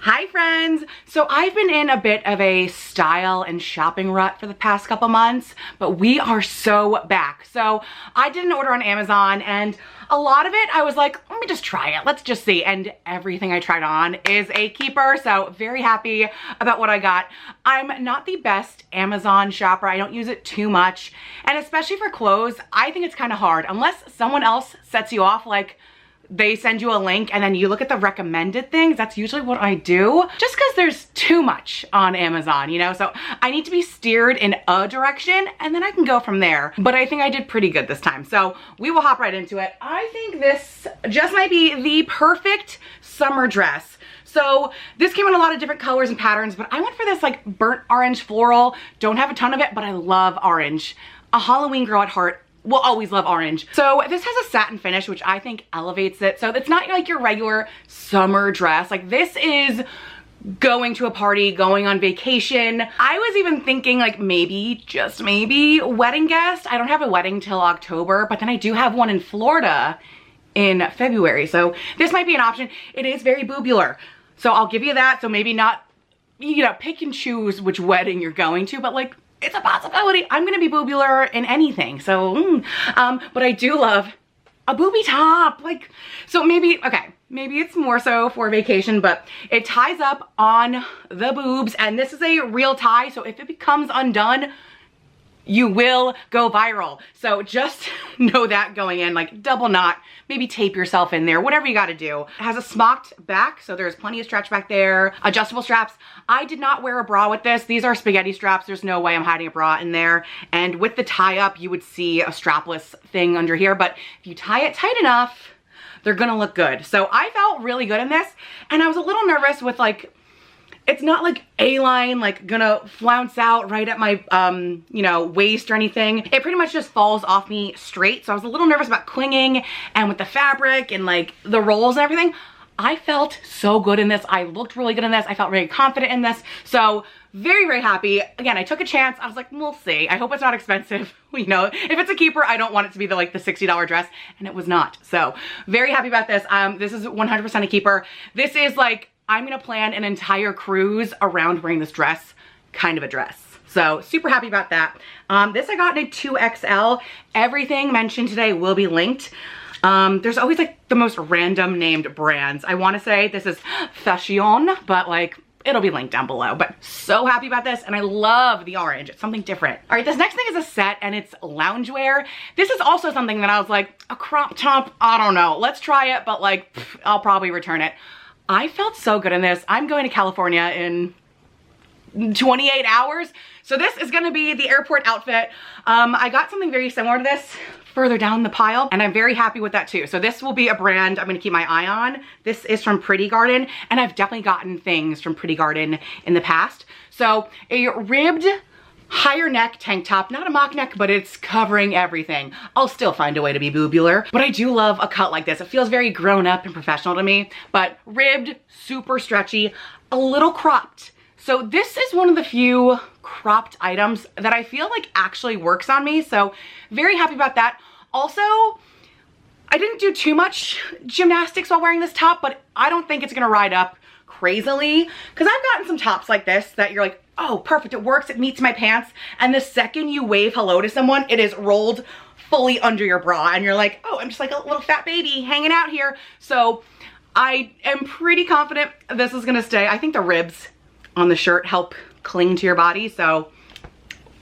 Hi friends! So I've been in a bit of a style and shopping rut for the past couple months, but we are so back. So I did an order on Amazon and a lot of it I was like, let me just try it. Let's just see. And everything I tried on is a keeper. So very happy about what I got. I'm not the best Amazon shopper. I don't use it too much. And especially for clothes, I think it's kind of hard unless someone else sets you off, like they send you a link and then you look at the recommended things. That's usually what I do just because there's too much on Amazon, you know? So I need to be steered in a direction and then I can go from there. But I think I did pretty good this time. So we will hop right into it. I think this just might be the perfect summer dress. So this came in a lot of different colors and patterns, but I went for this like burnt orange floral. Don't have a ton of it, but I love orange. A Halloween girl at heart. Will always love orange. So this has a satin finish, which I think elevates it. So it's not like your regular summer dress. Like this is going to a party, going on vacation. I was even thinking like maybe, just maybe, wedding guest. I don't have a wedding till October, but then I do have one in Florida in February. So this might be an option. It is very boobular. So I'll give you that. So maybe not, you know, pick and choose which wedding you're going to, but like, it's a possibility. I'm gonna be boobular in anything. So, but I do love a booby top. Like, so maybe, okay, maybe it's more so for vacation, but it ties up on the boobs and this is a real tie. So if it becomes undone, you will go viral. So just know that going in, like double knot, maybe tape yourself in there, whatever you gotta do. It has a smocked back, so there's plenty of stretch back there, adjustable straps. I did not wear a bra with this. These are spaghetti straps. There's no way I'm hiding a bra in there. And with the tie up, you would see a strapless thing under here, but if you tie it tight enough, they're gonna look good. So I felt really good in this, and I was a little nervous with like, it's not like A-line, like gonna flounce out right at my, you know, waist or anything. It pretty much just falls off me straight. So I was a little nervous about clinging and with the fabric and like the rolls and everything. I felt so good in this. I looked really good in this. I felt very confident in this. So very, very happy. Again, I took a chance. I was like, we'll see. I hope it's not expensive. You know, if it's a keeper, I don't want it to be the like the $60 dress, and it was not. So very happy about this. This is 100% a keeper. This is like, I'm gonna plan an entire cruise around wearing this dress, kind of a dress. So super happy about that. This I got in a 2XL. Everything mentioned today will be linked. There's always like the most random named brands. I wanna say this is Fashion, but like, it'll be linked down below. But so happy about this, and I love the orange. It's something different. All right, this next thing is a set, and it's loungewear. This is also something that I was like, a crop top, I don't know. Let's try it, but like, I'll probably return it. I felt so good in this. I'm going to California in 28 hours. So this is gonna be the airport outfit. I got something very similar to this further down the pile, and I'm very happy with that too. So this will be a brand I'm gonna keep my eye on. This is from Pretty Garden, and I've definitely gotten things from Pretty Garden in the past. So a ribbed higher neck tank top, not a mock neck, but it's covering everything. I'll still find a way to be boobular, but I do love a cut like this. It feels very grown up and professional to me, but ribbed, super stretchy, a little cropped. So this is one of the few cropped items that I feel like actually works on me. So very happy about that. Also, I didn't do too much gymnastics while wearing this top, but I don't think it's gonna ride up crazily, because I've gotten some tops like this that you're like, oh, perfect, it works, it meets my pants, and the second you wave hello to someone, it is rolled fully under your bra, and you're like, oh, I'm just like a little fat baby hanging out here. So I am pretty confident this is gonna stay. I think the ribs on the shirt help cling to your body, so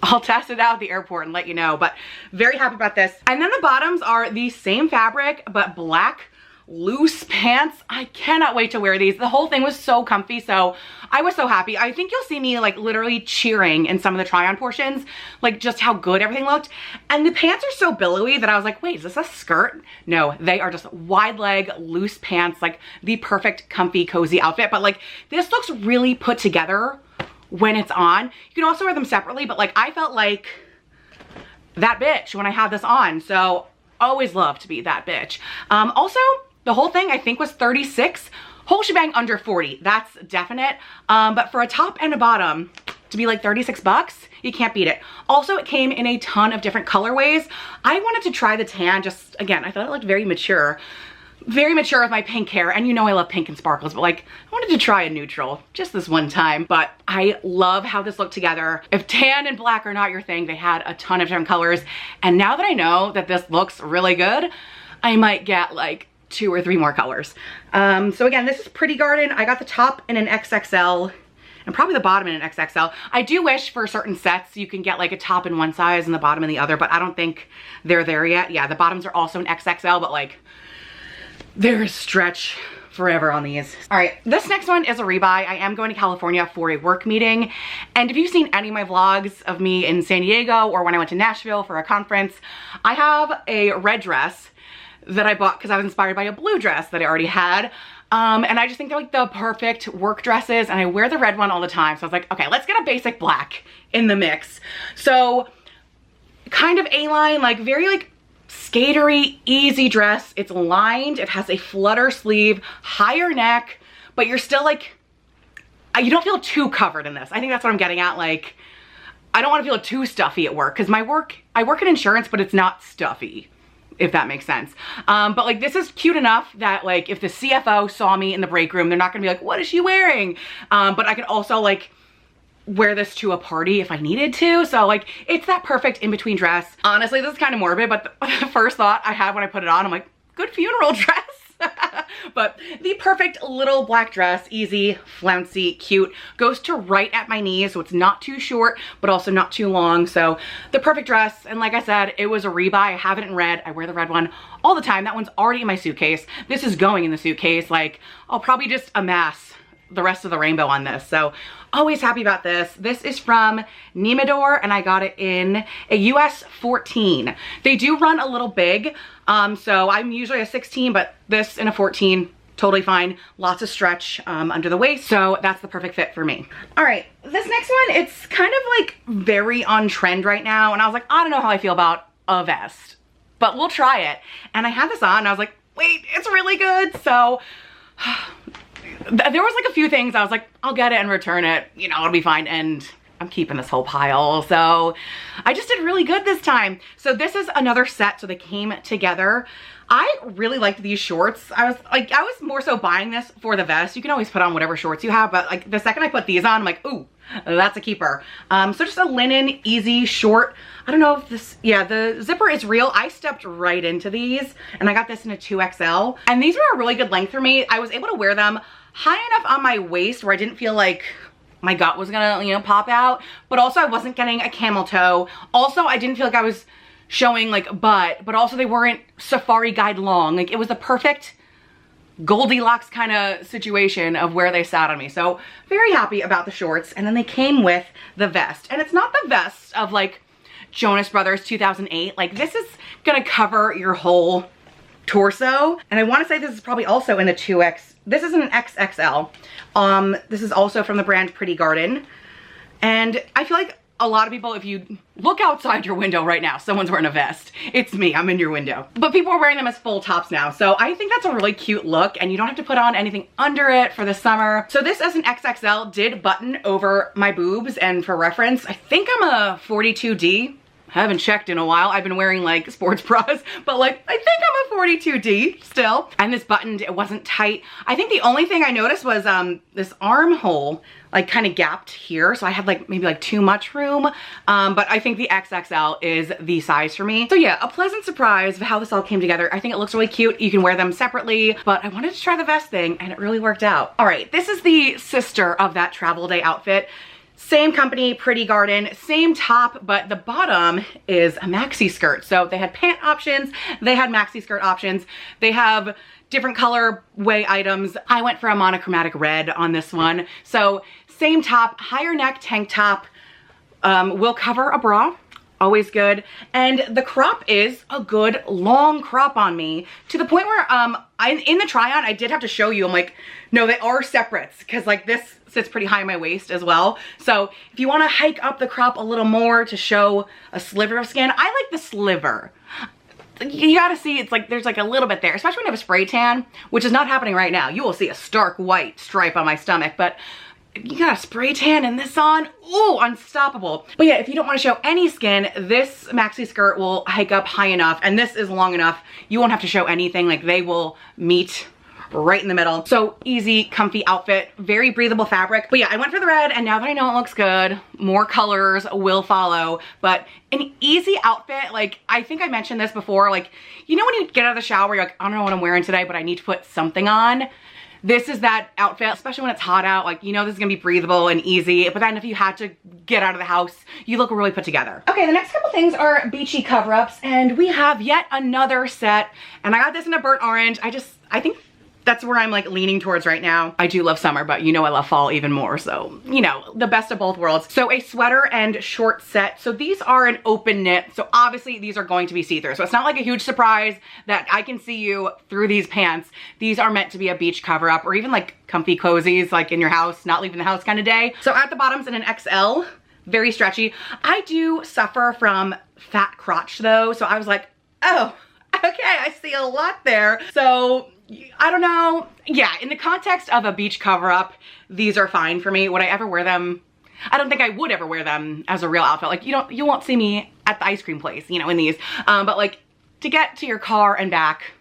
I'll test it out at the airport and let you know, but very happy about this. And then the bottoms are the same fabric, but black loose pants. I cannot wait to wear these. The whole thing was so comfy, so I was so happy. I think you'll see me like literally cheering in some of the try-on portions, like just how good everything looked. And the pants are so billowy that I was like, wait, is this a skirt? No, they are just wide leg, loose pants, like the perfect comfy, cozy outfit. But like, this looks really put together when it's on. You can also wear them separately, but like, I felt like that bitch when I had this on. So always love to be that bitch. Also, the whole thing I think was 36, whole shebang under 40, that's definite. But for a top and a bottom to be like 36 bucks, you can't beat it. Also, it came in a ton of different colorways. I wanted to try the tan, just again, I thought it looked very mature. very mature with my pink hair, and you know I love pink and sparkles, but like I wanted to try a neutral just this one time. But I love how this looked together. If tan and black are not your thing, they had a ton of different colors. And now that I know that this looks really good, I might get like 2 or 3 more colors. So again, this is Pretty Garden. I got the top in an XXL and probably the bottom in an XXL. I do wish for certain sets you can get like a top in one size and the bottom in the other, but I don't think they're there yet. Yeah, the bottoms are also an XXL, but like there's stretch forever on these. All right, this next one is a rebuy. I am going to California for a work meeting. And if you've seen any of my vlogs of me in San Diego or when I went to Nashville for a conference, I have a red dress that I bought because I was inspired by a blue dress that I already had. And I just think they're like the perfect work dresses, and I wear the red one all the time. So I was like, okay, let's get a basic black in the mix. So kind of A-line, like very like skatery, easy dress. It's lined, it has a flutter sleeve, higher neck, but you're still like, you don't feel too covered in this. I think that's what I'm getting at. Like, I don't want to feel too stuffy at work, because I work in insurance, but it's not stuffy, if that makes sense. But like this is cute enough that like if the CFO saw me in the break room, they're not gonna be like, what is she wearing? But I could also like wear this to a party if I needed to. So like it's that perfect in-between dress. Honestly, this is kind of morbid, but the first thought I had when I put it on, I'm like, good funeral dress. But the perfect little black dress, easy, flouncy, cute, goes to right at my knees, so it's not too short, but also not too long. So the perfect dress, and like I said, it was a rebuy. I have it in red. I wear the red one all the time. That one's already in my suitcase. This is going in the suitcase. Like, I'll probably just amass the rest of the rainbow on this. So always happy about this. This is from Nemador, and I got it in a US 14. They do run a little big. So I'm usually a 16, but this in a 14, totally fine. Lots of stretch under the waist. So that's the perfect fit for me. All right, this next one, it's kind of like very on trend right now. And I was like, I don't know how I feel about a vest, but we'll try it. And I had this on and I was like, wait, it's really good. So there was like a few things I was like, I'll get it and return it, you know, it'll be fine. And I'm keeping this whole pile. So I just did really good this time. So this is another set. So they came together. I really liked these shorts. I was more so buying this for the vest. You can always put on whatever shorts you have, but like the second I put these on, I'm like, ooh, that's a keeper. So just a linen, easy, short. I don't know if this, yeah, the zipper is real. I stepped right into these and I got this in a 2XL. And these were a really good length for me. I was able to wear them high enough on my waist where I didn't feel like my gut was gonna, you know, pop out, but also I wasn't getting a camel toe. Also, I didn't feel like I was showing like butt, but also they weren't safari guide long. Like it was the perfect Goldilocks kind of situation of where they sat on me. So very happy about the shorts. And then they came with the vest, and it's not the vest of like Jonas Brothers 2008. Like this is gonna cover your whole torso. And I want to say this is probably also in a 2X. This is an XXL. This is also from the brand Pretty Garden. And I feel like a lot of people, if you look outside your window right now, someone's wearing a vest. It's me, I'm in your window. But people are wearing them as full tops now. So I think that's a really cute look, and you don't have to put on anything under it for the summer. So this as an XXL did button over my boobs, and for reference, I think I'm a 42D. I haven't checked in a while. I've been wearing like sports bras, but like I think I'm a 42D still. And this buttoned, it wasn't tight. I think the only thing I noticed was this armhole like kind of gapped here. So I had like maybe like too much room. But I think the XXL is the size for me. So yeah, a pleasant surprise of how this all came together. I think it looks really cute. You can wear them separately, but I wanted to try the vest thing and it really worked out. All right, this is the sister of that travel day outfit. Same company, Pretty Garden, same top, but the bottom is a maxi skirt. So they had pant options, they had maxi skirt options, they have different color way items. I went for a monochromatic red on this one. So same top, higher neck tank top, will cover a bra. Always good. And the crop is a good long crop on me, to the point where in the try on I did have to show you, I'm like, no, they are separates, because like this sits pretty high in my waist as well. So if you want to hike up the crop a little more to show a sliver of skin, I like the sliver. You gotta see, it's like there's like a little bit there, especially when you have a spray tan, which is not happening right now. You will see a stark white stripe on my stomach, but you got a spray tan and this on, ooh, unstoppable. But yeah, if you don't want to show any skin, this maxi skirt will hike up high enough, and this is long enough. You won't have to show anything. Like, they will meet right in the middle. So easy, comfy outfit, very breathable fabric. But yeah, I went for the red, and now that I know it looks good, more colors will follow. But an easy outfit, like, I think I mentioned this before, like, you know when you get out of the shower, you're like, I don't know what I'm wearing today, but I need to put something on. This is that outfit, especially when it's hot out. Like, you know this is gonna be breathable and easy, but then if you had to get out of the house, you look really put together. Okay, the next couple things are beachy cover-ups, and we have yet another set, and I got this in a burnt orange. I think that's where I'm like leaning towards right now. I do love summer, but you know I love fall even more. So, you know, the best of both worlds. So a sweater and short set. So these are an open knit. So obviously these are going to be see-through. So it's not like a huge surprise that I can see you through these pants. These are meant to be a beach cover up, or even like comfy cozies, like in your house, not leaving the house kind of day. So at the bottom's in an XL, very stretchy. I do suffer from fat crotch though. So I was like, oh, okay, I see a lot there. So I don't know. Yeah, in the context of a beach cover-up, these are fine for me. Would I ever wear them? I don't think I would ever wear them as a real outfit. Like, you won't see me at the ice cream place, you know, in these. But like, to get to your car and back,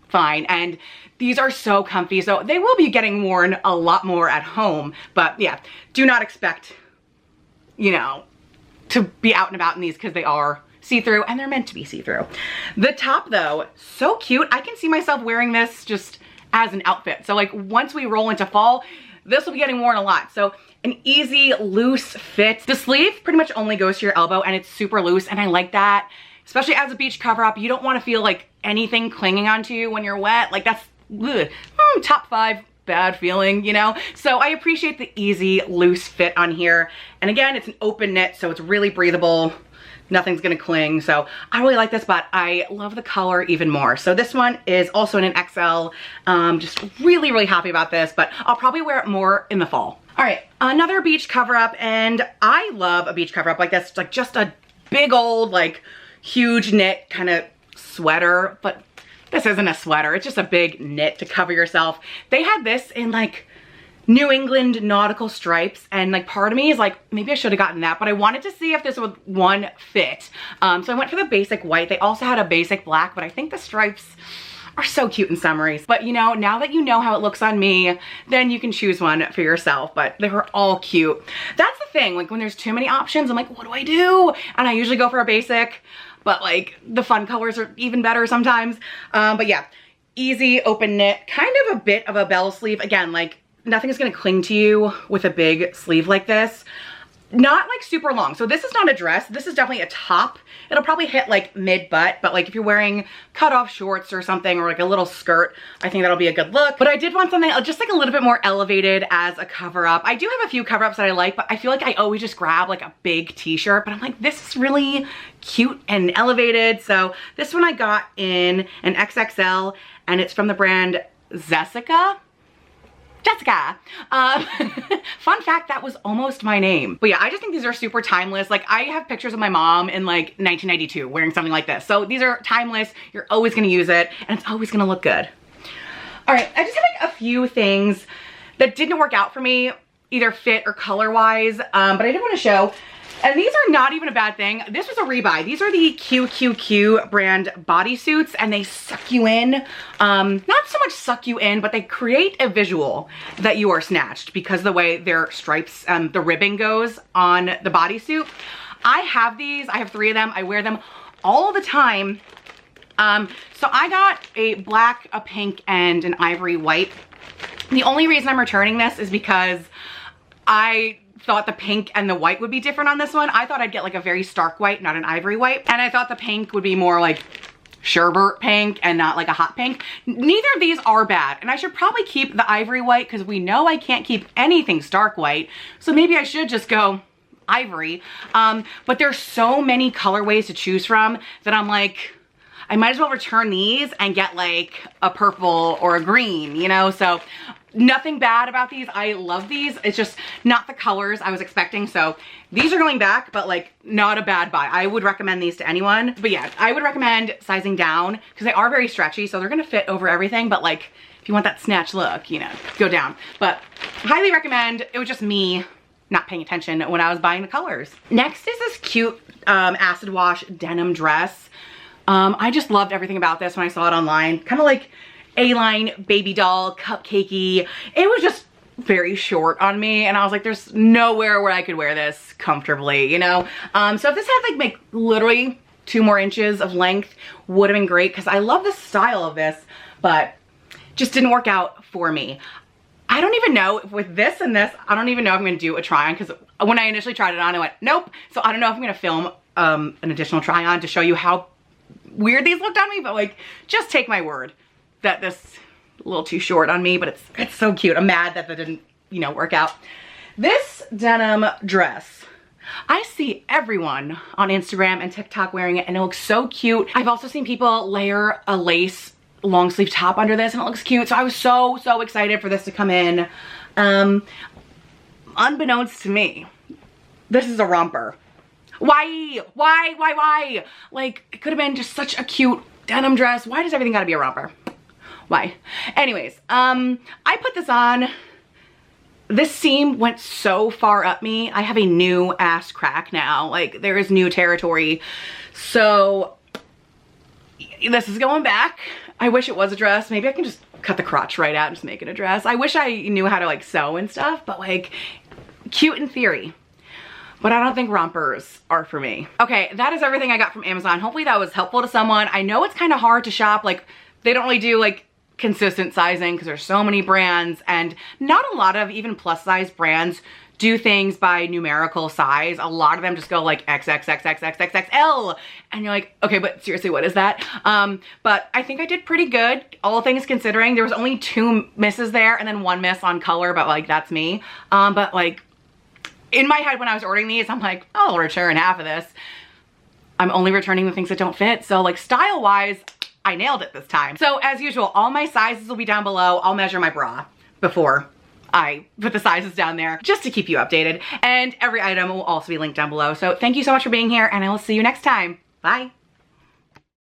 fine. And these are so comfy. So they will be getting worn a lot more at home. But yeah, do not expect, you know, to be out and about in these, because they are see-through, and they're meant to be see-through. The top though, so cute. I can see myself wearing this just as an outfit. So like, once we roll into fall, this will be getting worn a lot. So an easy, loose fit. The sleeve pretty much only goes to your elbow, and it's super loose, and I like that. Especially as a beach cover-up, you don't want to feel like anything clinging onto you when you're wet. Like, that's top 5 bad feeling, you know? So I appreciate the easy, loose fit on here. And again, it's an open knit, so it's really breathable. Nothing's gonna cling. So I really like this, but I love the color even more. So this one is also in an XL. Just really, really happy about this, but I'll probably wear it more in the fall. All right, another beach cover up, and I love a beach cover up like this. It's like just a big old, like, huge knit kind of sweater, but this isn't a sweater. It's just a big knit to cover yourself. They had this in like New England nautical stripes, and like part of me is like, maybe I should have gotten that, but I wanted to see if this would one fit. So I went for the basic white. They also had a basic black, but I think the stripes are so cute and summery. But you know, now that you know how it looks on me, then you can choose one for yourself, but they were all cute. That's the thing, like when there's too many options, I'm like, what do I do? And I usually go for a basic, but like the fun colors are even better sometimes. But yeah, easy open knit, kind of a bit of a bell sleeve. Again, like, nothing is gonna cling to you with a big sleeve like this. Not like super long. So this is not a dress. This is definitely a top. It'll probably hit like mid butt, but like if you're wearing cutoff shorts or something, or like a little skirt, I think that'll be a good look. But I did want something just like a little bit more elevated as a cover up. I do have a few cover ups that I like, but I feel like I always just grab like a big t-shirt, but I'm like, this is really cute and elevated. So this one I got in an XXL, and it's from the brand Jessica. Fun fact, that was almost my name. But yeah, I just think these are super timeless. Like, I have pictures of my mom in like 1992 wearing something like this. So these are timeless. You're always gonna use it, and it's always gonna look good. All right, I just have like a few things that didn't work out for me, either fit or color wise, but I did want to show. And these are not even a bad thing. This was a rebuy. These are the QQQ brand bodysuits, and they suck you in. Not so much suck you in, but they create a visual that you are snatched because of the way their stripes, the ribbing goes on the bodysuit. I have these. I have 3 of them. I wear them all the time. So I got a black, a pink, and an ivory white. The only reason I'm returning this is because I thought the pink and the white would be different on this one. I thought I'd get like a very stark white, not an ivory white. And I thought the pink would be more like sherbet pink and not like a hot pink. Neither of these are bad. And I should probably keep the ivory white because we know I can't keep anything stark white. So maybe I should just go ivory. But there's so many colorways to choose from that I'm like, I might as well return these and get like a purple or a green, you know? So nothing bad about these. I love these. It's just not the colors I was expecting. So these are going back, but like not a bad buy. I would recommend these to anyone. But yeah, I would recommend sizing down because they are very stretchy. So they're going to fit over everything. But like if you want that snatch look, you know, go down. But highly recommend. It was just me not paying attention when I was buying the colors. Next is this cute acid wash denim dress. I just loved everything about this when I saw it online. Kind of like A-line baby doll, cupcakey. It was just very short on me and I was like, there's nowhere where I could wear this comfortably, you know? So if this had like literally 2 more inches of length, would have been great because I love the style of this, but just didn't work out for me. I don't even know if with this and this, I don't even know if I'm gonna do a try on because when I initially tried it on, I went, nope. So I don't know if I'm gonna film an additional try on to show you how weird these looked on me, but like, just take my word that this is a little too short on me, but it's so cute. I'm mad that didn't, you know, work out. This denim dress, I see everyone on Instagram and TikTok wearing it and it looks so cute. I've also seen people layer a lace long sleeve top under this and it looks cute. So I was so excited for this to come in. Unbeknownst to me, this is a romper. Why? Like, it could have been just such a cute denim dress. Why does everything gotta be a romper? Why? Anyways, I put this on. This seam went so far up me. I have a new ass crack now. Like, there is new territory. So this is going back. I wish it was a dress. Maybe I can just cut the crotch right out and just make it a dress. I wish I knew how to like sew and stuff, but like cute in theory. But I don't think rompers are for me. Okay, that is everything I got from Amazon. Hopefully that was helpful to someone. I know it's kind of hard to shop. Like they don't really do like consistent sizing because there's so many brands and not a lot of even plus size brands do things by numerical size. A lot of them just go like XXXXXXXL and you're like, okay, but seriously, what is that? But I think I did pretty good, all things considering. There was only 2 misses there and then 1 miss on color, but like that's me. But like in my head when I was ordering these, I'm like, oh, I'll return half of this. I'm only returning the things that don't fit. So like style wise, I nailed it this time. So as usual, all my sizes will be down below. I'll measure my bra before I put the sizes down there just to keep you updated. And every item will also be linked down below. So thank you so much for being here and I will see you next time. Bye.